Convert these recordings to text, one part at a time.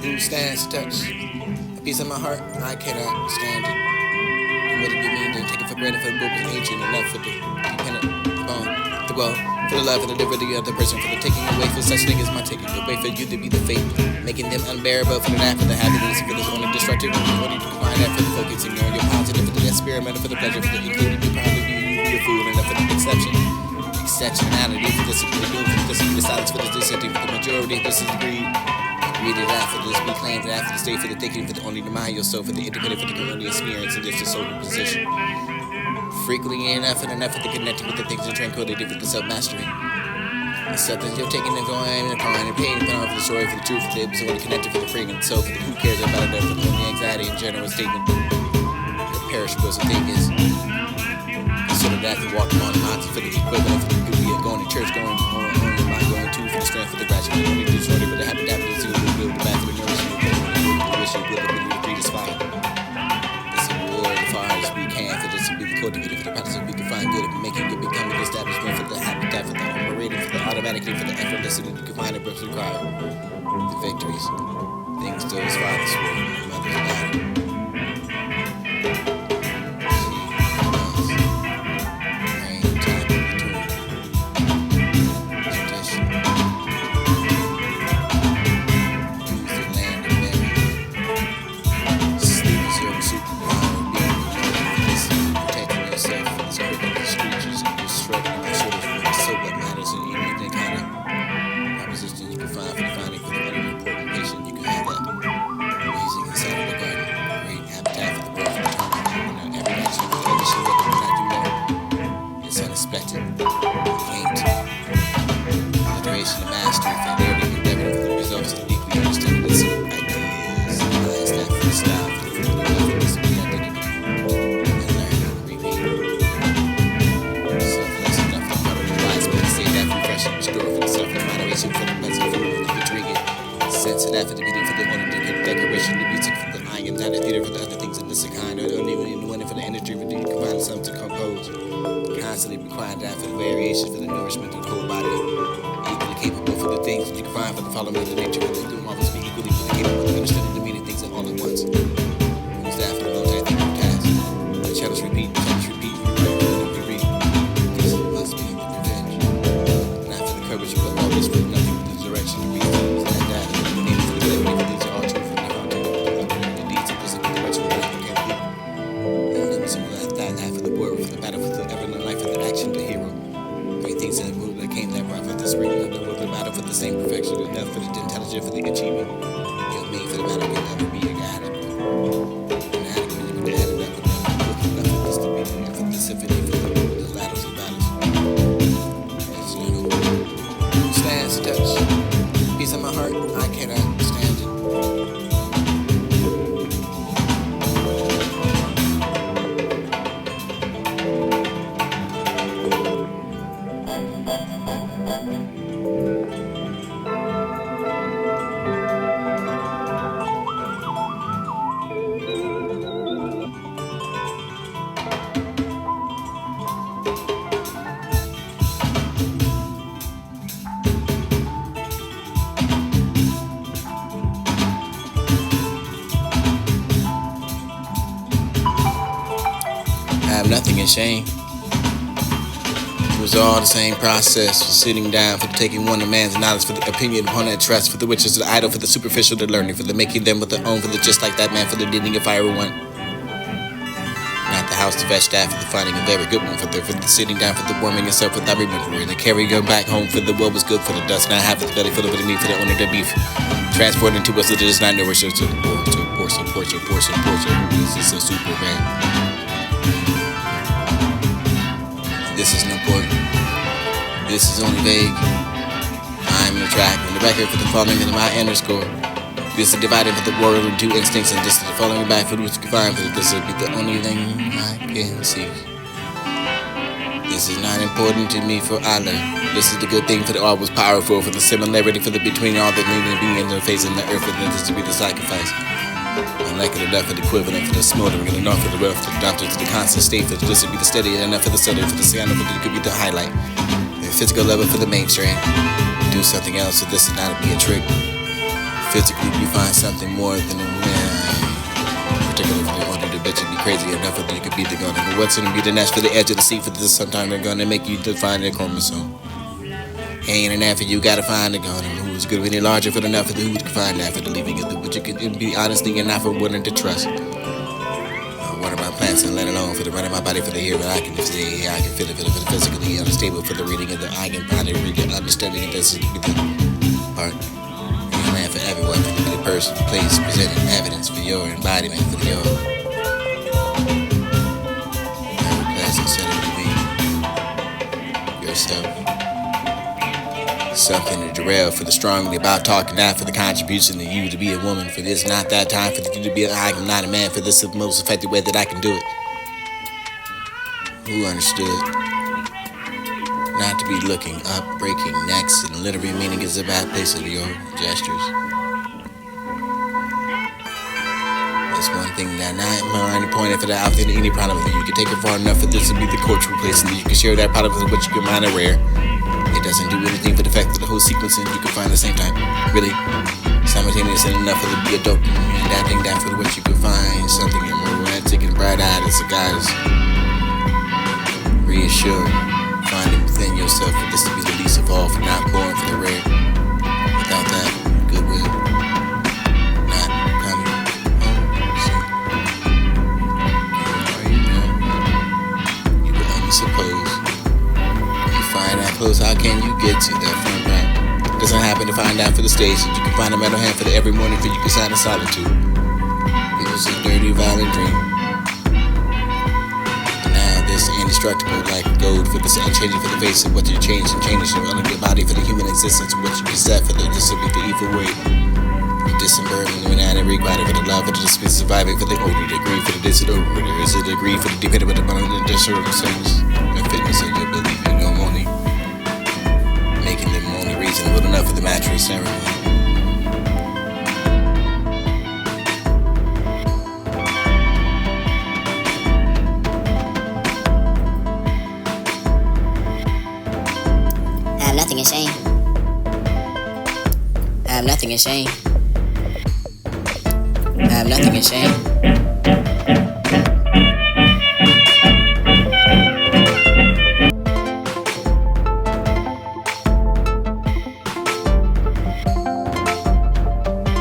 Who stands to touch a piece of my heart? I cannot stand it. And what did you mean to take it for granted for the book was ancient enough for the dependent, the bone, the well, for the love and the liberty of the person, for the taking away for such thing as my taking away for you to be the fate, making them unbearable for the knife, for the happiness, for the only destructive, what you can find out for the focusing on your positive, for the experimental, for the pleasure, for the including you probably be your food, and for the exceptionality, for this, for the good, for this, for the silence, for the dissenting, for the majority, this is the greed. Read it after this, be claimed after the state, for the thinking, for the only to mind yourself, for the independent, for the only experience, and just the soul position. Frequently enough and enough for the connecting with the things of tranquility, with the self-mastery. Acceptance, you're taking and going and crying and pain, put on for the story, for the truth, for the episode, connected for the freedom, so for the who cares about it, for the only anxiety and general statement. The perishable thing is consider that to walk on the mountain for the equivalent, for the beauty of going to church, going mind going to, for the strength, for the gratitude, for the disorder, for the habitat, for the zoo, the bathroom, the nourishing, the wish, the breed is fire. This is war as far as we can, for this to be the cultivated, for the practice we can find good, for making good, becoming the establishment, for the habitat, for the operating, for the automatically, for the effortlessly, you can find the breath required, the victories, things those fathers swore, mothers died. For the beauty, for the only decoration, the music, for the iron, not a theater, for the other things in this kind, or don't even in the for the energy, for the combine something to compose. Constantly requiring that for the variation, for the nourishment of the whole body. Equally capable for the things that you can find, for the following of the nature, for the doing marvelous, be equally capable of understanding the meaning things all at once. Who's that for the multi-thinking task? The challenge repeat, repeat. This must be the revenge. Not for the courage, but always for nothing, the direction to read things like that. Same perfection, enough for the intelligent, for the achievement. You're made for the battle, you'll never be a guide. Inadequate, you can add it up, looking up for this to be there, for the symphony, for the ladders and battles. As you know, who stands to touch? Piece of my heart, I cannot stand it. I have nothing in shame. It was all the same process, for sitting down, for the taking one of man's knowledge, for the opinion upon that trust, for the witches, the idol, for the superficial, the learning, for the making them with their own, for the just like that man, for the needing a fiery one. Not the house to fetch that, for the finding a very good one, for the sitting down, for the warming yourself without remembering, the carrying her back home, for the what was good, for the dust, not half of the belly, full of the meat, for the owner, the beef. Transported into us, it does not nourish us to the portion. Who is this a Superman? this is only vague. I'm in the track on the record for the following in my underscore. This is divided for the world into instincts, and this is the following back for which you can find, for this will be the only thing I can see. This is not important to me for Allah. This is the good thing for the all was powerful, for the similarity for the between all the living beings and facing the earth, and this to be the sacrifice. Unlikely enough for the equivalent for the smoldering, and enough for the wealth, for the doctor, to the constant state, for this would be the steady, and enough for the subtle, for the sound, for the could be the highlight. The physical level for the mainstream. Do something else, so this is not be a trick. Physically, you find something more than a particularly for the order to bitch and be crazy enough that you could beat the gun. But what's gonna be the next for the edge of the seat for this? Sometimes they're gonna make you define their chromosome. Ain't enough for you gotta find the gun. And who's good any larger for the enough for the who can find that for the leaving of the but you can be honestly and not for willing to trust. What are my plants and let alone for the run of my body for the here, but I can just say yeah, I can feel it for the physically unstable for the reading of the I can find it really understanding and this is the part. Man for everyone, for the person, place, presenting evidence for your embodiment, for your pleasant setting to be yourself. Something to derail for the strongly about talking out for the contribution to you to be a woman, for this not that time for you to be I'm not a man, for this is the most effective way that I can do it. Who understood? Not to be looking up, breaking necks, and literary meaning is a bad place of your gestures. It's one thing that I'm pointing for the outfit any problem with you. You can take it far enough for this to be the cultural place, and you can share that product with what you can mind are rare. It doesn't do anything for the fact that the whole sequence and you can find at the same time. Really, simultaneous and enough for the be a dope and that thing that for what you can find something more romantic and bright-eyed as a guy's reassuring. Finding within yourself for this to be the least of all, for not born for the rare. Without that, goodwill, not coming home soon. You would only suppose. You find that close, how can you get to that front rank? It doesn't happen to find out for the station. You can find a metal hand for the every morning for you can sign a solitude. It was a dirty, violent dream. Indestructible like gold for this unchanging for the face of what you change and change your own body for the human existence and what you possess for the this will be the evil way. Disemburden when I regret for the love of the spirit surviving for the older degree for the distant over there is a degree for the dependent with the bottom of the discernible sense and fitness in your belief in your only making them only reasonable enough for the mattress ceremony. Nothing is shame. I have nothing in shame. I have nothing in shame.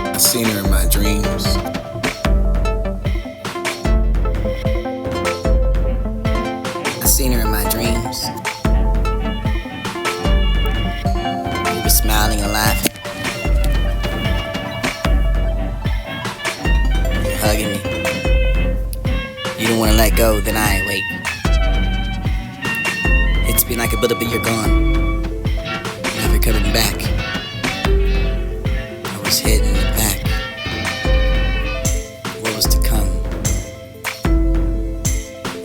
I've seen her in my dreams. I've seen her in my dreams. Smiling and laughing. You're hugging me. You don't want to let go, then I wait. It's been like a buildup, but you're gone. Never coming back. I was hit in the back. What was to come?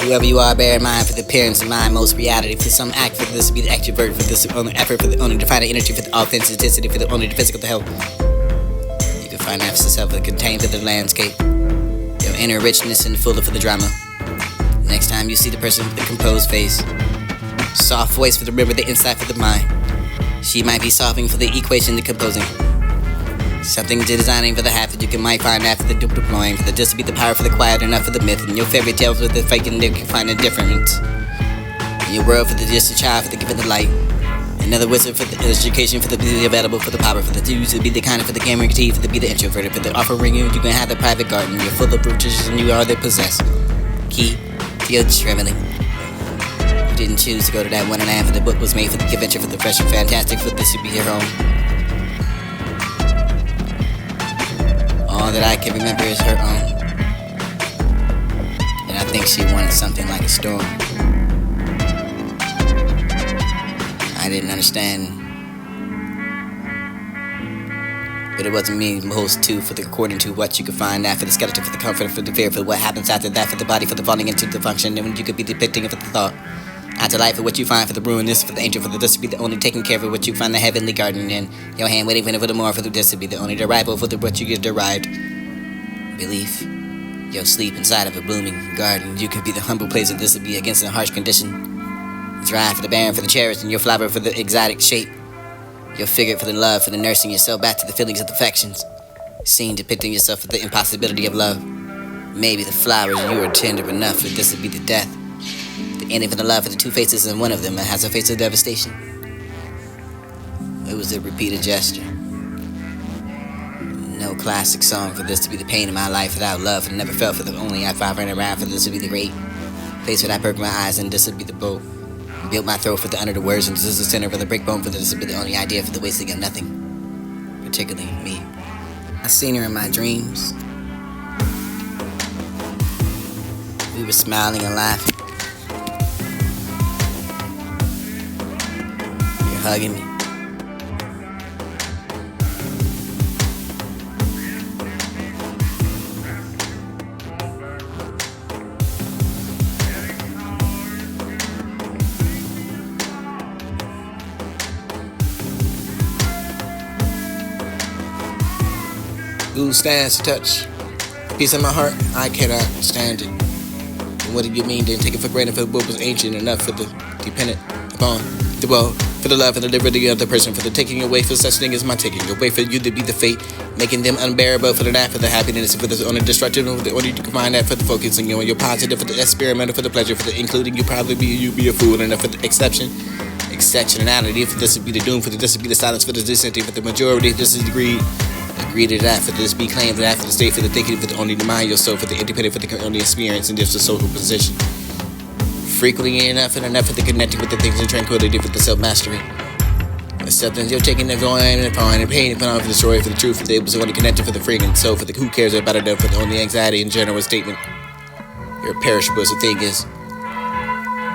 Whoever you are, bear in mind for the appearance of mind, most reality. For some act, for this to be the extrovert, for this only effort, for the only defining energy, for the authenticity, for the only the physical, the health. You can find that for yourself, the contained of the landscape. Your inner richness and fuller for the drama. Next time you see the person with the composed face, soft voice for the river, the insight for the mind. She might be solving for the equation, the composing. Something designing for the half that you can might find after the deploying for the just to be the power for the quiet enough for the myth and your fairy tales with the fake and you can find a difference in your world for the just a child for the giving the light another wizard for the education for the be available for the power for the dudes to be the kind of for the guarantee for the be the introverted for the offering you can have the private garden you're full of riches and you are the possessed key to your trembling. You didn't choose to go to that 1.5 for the book was made for the adventure for the fresh and fantastic for the superhero. All that I can remember is her own. And I think she wanted something like a storm. I I didn't understand. But it wasn't me, most too, for the according to what you could find after the skeleton, for the comfort, for the fear, for what happens after that, for the body, for the falling into the function, and when you could be depicting it for the thought. After life, for what you find, for the ruinous, for the angel, for the this to be the only taking care of what you find the heavenly garden in your hand, waiting for the more, for the this to be the only arrival, for the what you get derived. Belief, your sleep inside of a blooming garden, you could be the humble place of this to be against a harsh condition. Dry for the barren, for the cherished, and your flower for the exotic shape. Your figure for the love, for the nursing yourself back to the feelings of the affections. Scene depicting yourself for the impossibility of love. Maybe the flowers you are tender enough for this would be the death. The ending for the love for the two faces and one of them has a face of devastation. It was a repeated gesture. No classic song for this to be the pain of my life without love, and never felt for the only act I ran around for this to be the great. Face for that perk my eyes and this would be the boat. Built my throat for the under the words, and this is the center for the breakbone for this would be the only idea for the wasting of nothing, particularly me. I seen her in my dreams. We were smiling and laughing. You're hugging me. Who stands to touch a piece of my heart? I cannot stand it. And what do you mean? Didn't take it for granted, for the book was ancient enough for the dependent upon the well, for the love and the liberty of the person, for the taking away for such thing as my taking away, for you to be the fate, making them unbearable, for the night, for the happiness, for the only destructive, for the only you can find that, for the focusing on your positive, for the experimental, for the pleasure, for the including you probably be a fool enough, for the exceptionality, for this would be the doom, for this would be the silence, for the dissenting, for the majority, this is the greed. Agree to that, for this be claimed, for that, for the state, for the thinking, for the only the mind, yourself, for the independent, for the only experience, and just the social position. Frequently enough and enough for the connecting with the things and tranquility, for the self-mastery. Acceptance, you're taking the going and the pain and pain, and put on for the story, for the truth, for the able to only connected, for the freaking soul, for the who cares about it, for the only anxiety and general statement. You're perishable as the thing is.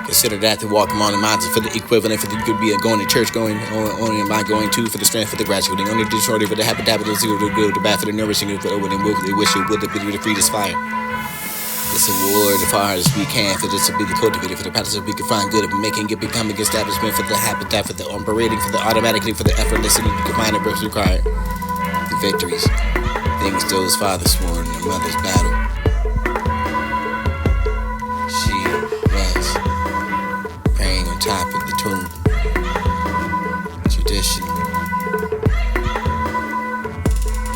Consider that to walk among the mountains for the equivalent, for the could be a going to church, going only am I going to, for the strength, for the graduating, only the shorty, for the habitat, for the zero, the good, the bad, for the nourishing, for the opening, they wish it would have been the freest fire. This award as far as we can, for this to be the cultivated, for the practice we can find good of making it becoming establishment, for the habitat, for the operating, for the automatically, for the effortlessly, you can find the births required. The victories, things those fathers sworn in their mother's battle. She was praying on top of the tomb. Tradition.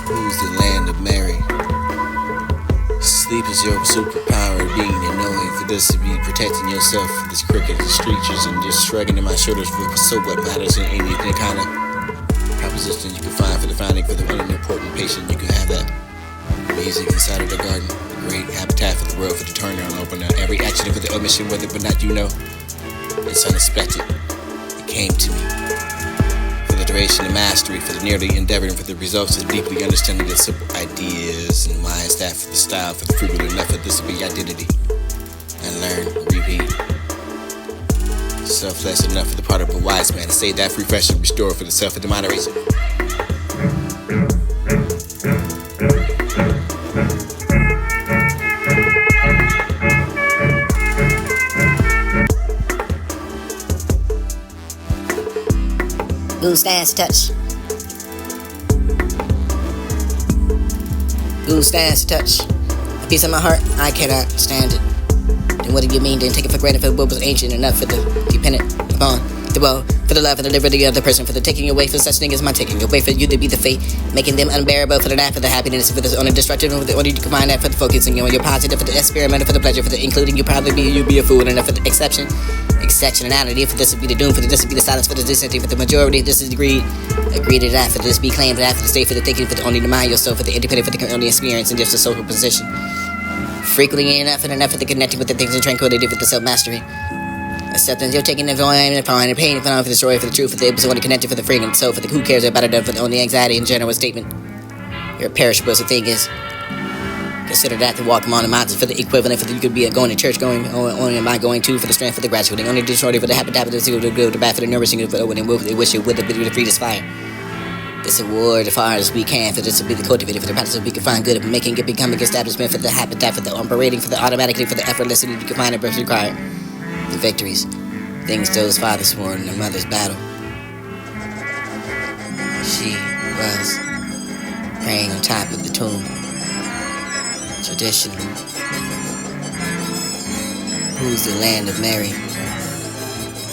Who's the land of Mary? Sleep is your superpower, being and knowing for this to be protecting yourself from this crooked creatures and just shrugging in my shoulders for so what matters in anything kind of proposition you can find for the founding for the one important patient. You can have that music inside of the garden, the great habitat for the world, for the turner and open up every action for the omission, whether but not you know. It's unexpected. It came to me. For the duration of mastery, for the nearly endeavoring, for the results of deeply understanding the simple ideas, and why is that for the style, for the frugal enough for this to be identity, and learn, repeat. Selfless enough for the part of a wise man to say that refresh and restore for the self of the moderation. Who stands to touch? Who stands to touch a piece of my heart? I cannot stand it. Then what do you mean? Didn't take it for granted, for the book was ancient enough for the dependent upon the well, for the love and the liberty of the person, for the taking away for such thing as my taking away, for you to be the fate, making them unbearable, for the night, for the happiness, for the only destructive, for the only you can find that, for the focusing on your positive, for the experimental, for the pleasure, for the including you probably be a fool enough, for the exceptionality, for this would be the doom, for this would be the silence, for the dissenting, for the majority, this is the greed. Agree to that, for this be claimed, for that, for the state, for the thinking, for the only the mind, yourself, for the independent, for the only experience, and just the social position. Frequently enough and enough for the connecting with the things and tranquility, for the self-mastery. Acceptance, you're taking the volume and the pain and for the story, for the truth, for the able to only connected, for the freedom, so for the who cares about it, for the only anxiety and general statement. You're perishable as the thing is. Consider that to walk among the mountains for the equivalent for the you could be going to church, only am I going to for the strength for the graduating, only disorder for the habitat, the good, the bad for the nourishing, for the when they wish it with the bit of the free fire. This award as far as we can for this to be the cultivated for the practice so we can find good of making it becoming establishment for the habitat for the operating for the automatically for the effortlessly you can find it required. The victories, things those fathers sworn in their mother's battle. She was praying on top of the tomb. Tradition. Who's the land of Mary?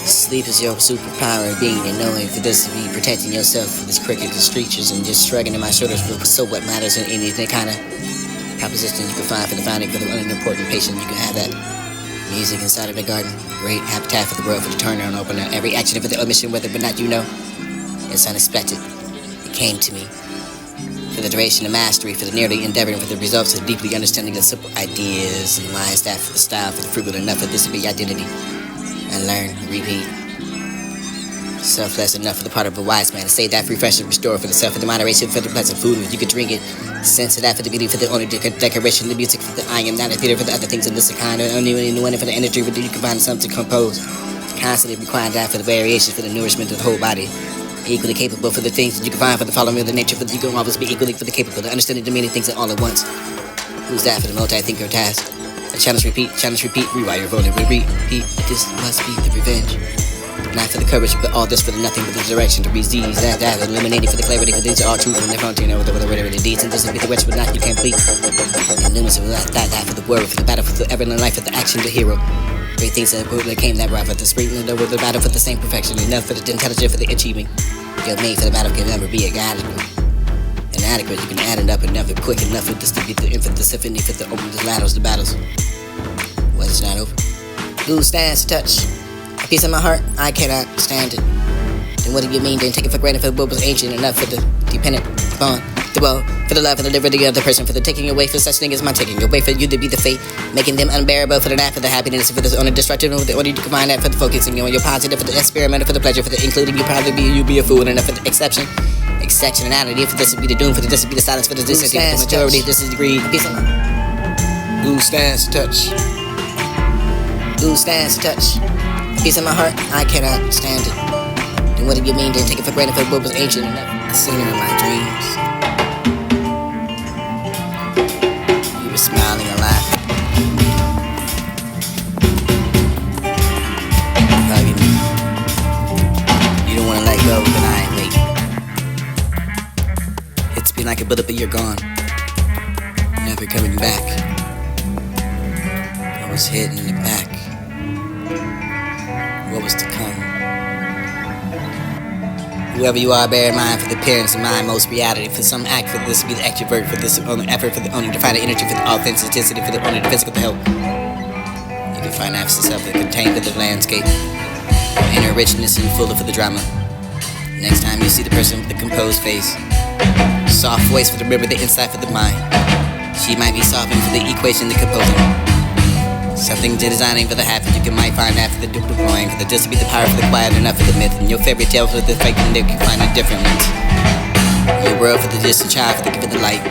Sleep is your superpower being and knowing for this to be protecting yourself from this cricket, the creatures, and just shrugging in my shoulders for so what matters in anything kind of proposition you can find for the founding for the unimportant patient. You can have that music inside of the garden, great habitat for the world for the turner and opener. Every action for the omission, whether but not you know, it's unexpected. It came to me. For the duration of mastery, for the nearly endeavoring, for the results of deeply understanding the simple ideas, and why is that for the style, for the frugal enough for this to be identity, and learn, repeat. Selfless enough for the part of a wise man to say that refresh and restore for the self, for the moderation, for the pleasant food, if you could drink it, sense of that for the beauty, for the only decoration, the music, for the I am not a theater, for the other things in this kind, and only one for the energy, for the you can find something to compose, constantly requiring that for the variations, for the nourishment of the whole body. Equally capable for the things that you can find for the following of the nature, for the you can always be equally for the capable, the understanding the many things all at once. Who's that for the multi-thinker task? A challenge, repeat, rewire, rolling, repeat. This must be the revenge. Not for the courage, but all this for the nothing, but the direction to disease, that, eliminating for the clarity, for these are all truth from the frontier, whatever the deeds, and doesn't be the rich, but not you can't bleed. And numerous of that for the word, for the battle, for the ever in life, for the action, the hero. Great things that came that right for the spring, and over the battle for the same perfection, enough for the intelligent, for the achieving. You're made for the battle can never be inadequate. You can add it up and never quick enough for this to be the infant, the symphony, for the open, the ladders, the battles. Well, it's not over. Who stands to touch a piece of my heart? I cannot stand it. Then what do you mean? Then take it for granted for what was ancient enough for the dependent upon the well, for the love and the liberty of the person, for the taking away for such thing as my taking away for you to be the fate, making them unbearable for the that, for the happiness, for the only destructive, for the only you can find that for the focusing on your positive, for the experimental, for the pleasure, for the including you probably be a fool enough for the exceptionality, for this to be the doom, for this to be the silence, for the dissonance, for the majority, this is the greed, peace and love. Who stands to touch? Who stands to touch? A piece of my heart, I cannot stand it. Then what do you mean? Then take it for granted for what was ancient enough. I seen her in my dreams. You were smiling a lot. Hugging me. You don't wanna let go, but I ain't waiting. Hits me like a bullet, but you're gone. Never coming back. I was hit in the back. What was to come? Whoever you are, bear in mind for the appearance of mind, most reality. For some act, for this to be the extrovert, for this only effort, for the only to find the energy, for the authenticity, for the only the physical to help. You can find absence of the contained of the landscape, inner richness and fuller for the drama. Next time you see the person with the composed face, soft voice for the remember the insight for the mind. She might be solving for the equation, the composing. Something designing for the happy, you can might find that for the deploying, for the just to be the power for the quiet enough for the myth, and your fairy tale for the fake, and you can find a different lens. Your world for the distant child, for the gift of the light.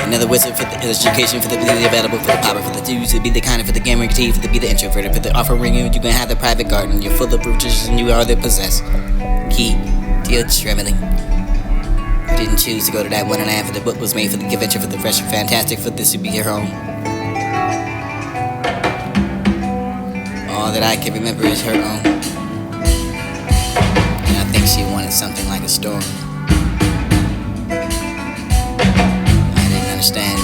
Another wizard for the education, for the ability available, for the power, for the dues to be the kind of for the guarantee, for the be the introverted, for the offering you can have the private garden. You're full of brutish and you are the possessed. Key, dear trembling. You didn't choose to go to that 1.5 for the book was made for the adventure, for the fresh and fantastic, for this to be your home. All that I can remember is her own. And I think she wanted something like a storm. I didn't understand.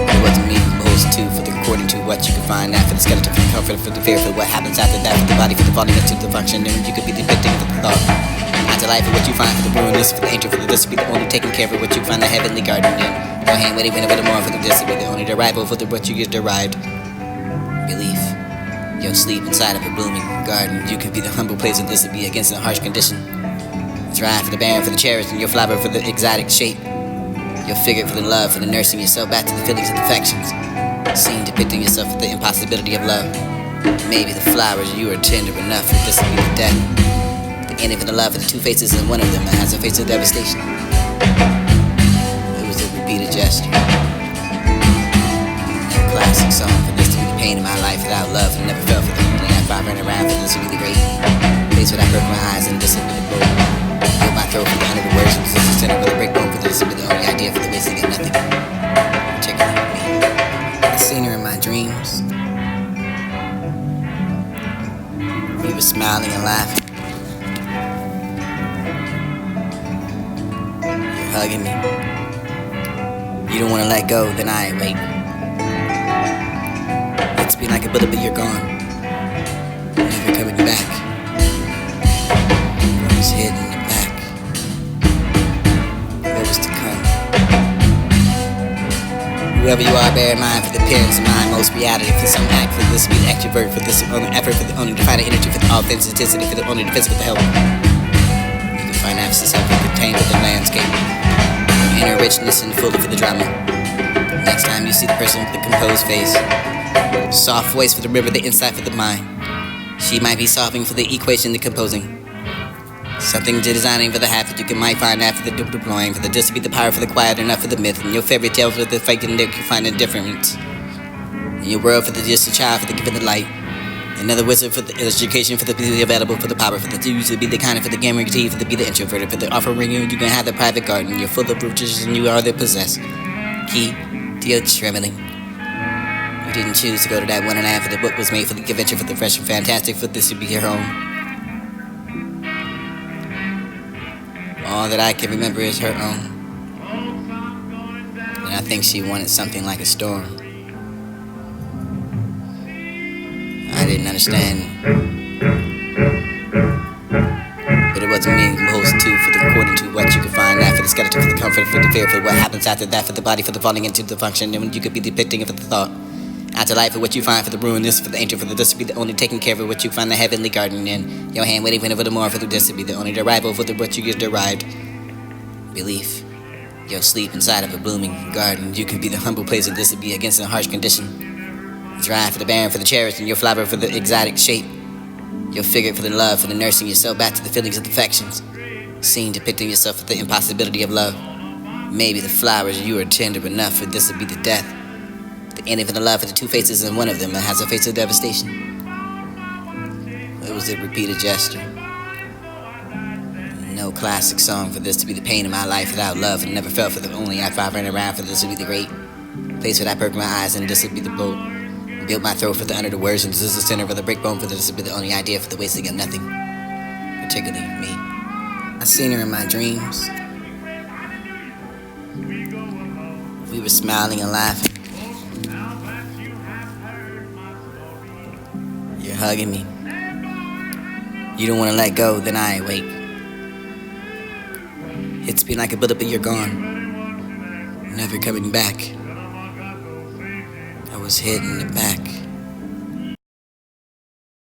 It wasn't me who holds two for the according to what you can find out for the skeleton, for the comfort, for the fear, for what happens after that, for the body, for the volume into the function, and you could be the victim of the thought. After life, for what you find, for the ruin, this for the angel, for the this to be the only taking care of what you find the heavenly garden in. No hand waiting, wait a bit more for the this to be the only arrival for the what you get derived. Belief. You'll sleep inside of a blooming garden. You could be the humble place of this to be against a harsh condition. Thrive for the barren, for the cherished, and your flower for the exotic shape. Your figure for the love, for the nursing yourself back to the feelings of affections. Scene depicting yourself for the impossibility of love. Maybe the flowers you are tender enough for this to be the death. The ending for the love of the two faces, and one of them that has a face of devastation. It was a gesture. A classic song for this to be the pain of my life without love and never felt for the only life I ran around for this to be the great place where I broke my eyes and this would be the boat. Built my throat for the under the words, this is the center for the breakbone for this to be the only idea for the wasting of nothing. Particularly me. I seen her in my dreams. We were smiling and laughing. You're hugging me. You don't wanna let go, then I wait. It's been like a bullet, but you're gone. Never coming back. I was hid in the back. What was to come? Whoever you are, bear in mind for the appearance of mind, most reality for some act, for this to be the extrovert, for this only effort, for the only to find the energy, for the authenticity, for the only defense, for the help. You can find absence of it contained within the landscape. Inner richness and fully for the drama. Next time you see the person with the composed face, soft voice for the river, the insight for the mind. She might be solving for the equation, the composing. Something to designing for the half that you can might find after the deploying, for the just to be the power for the quiet, enough for the myth, and your fairy tale for the fake, and there you find a difference. In your world for the just a child, for the gift of the light. Another wizard for the education, for the beauty available, for the power, for the dues to be the kind of, for the guarantee, for the be the introverted, for the offering you can have the private garden. You're full of riches and you are the possessed. Key to your trembling. You didn't choose to go to that 1.5 for the book was made for the adventure, for the fresh and fantastic, for this to be your home. All that I can remember is her own. And I think she wanted something like a storm. I didn't understand. But it wasn't me most too for the according to what you could find out, for the skeleton, for the comfort, for the fear, for what happens after that, for the body, for the falling into the function, and when you could be depicting it for the thought. After life, for what you find, for the ruin, this for the ancient, for the this to be the only taking care of what you find the heavenly garden in. Your hand waiting for the more, for the this to be the only arrival for the what you get derived. Belief. Your sleep inside of a blooming garden. You can be the humble place of this to be against a harsh condition. Dry for the barren, for the cherished, and your flower for the exotic shape. Your figure for the love, for the nursing yourself back to the feelings of affections. Seen depicting yourself with the impossibility of love. Maybe the flowers you are tender enough for this to be the death. The ending for the love for the two faces, and one of them has a face of devastation. It was a repeated gesture. No classic song for this to be the pain of my life without love, and never felt for the only life I ran around for this to be the great place where I perk my eyes, and this would be the boat. Built my throat for the under the words, and this is the center for the breakbone for this would be the only idea for the wasting of nothing. Particularly me. I seen her in my dreams. We were smiling and laughing. You're hugging me. You don't want to let go, then I wait. It's been like a bullet, but you're gone. Never coming back. I was hid in the back.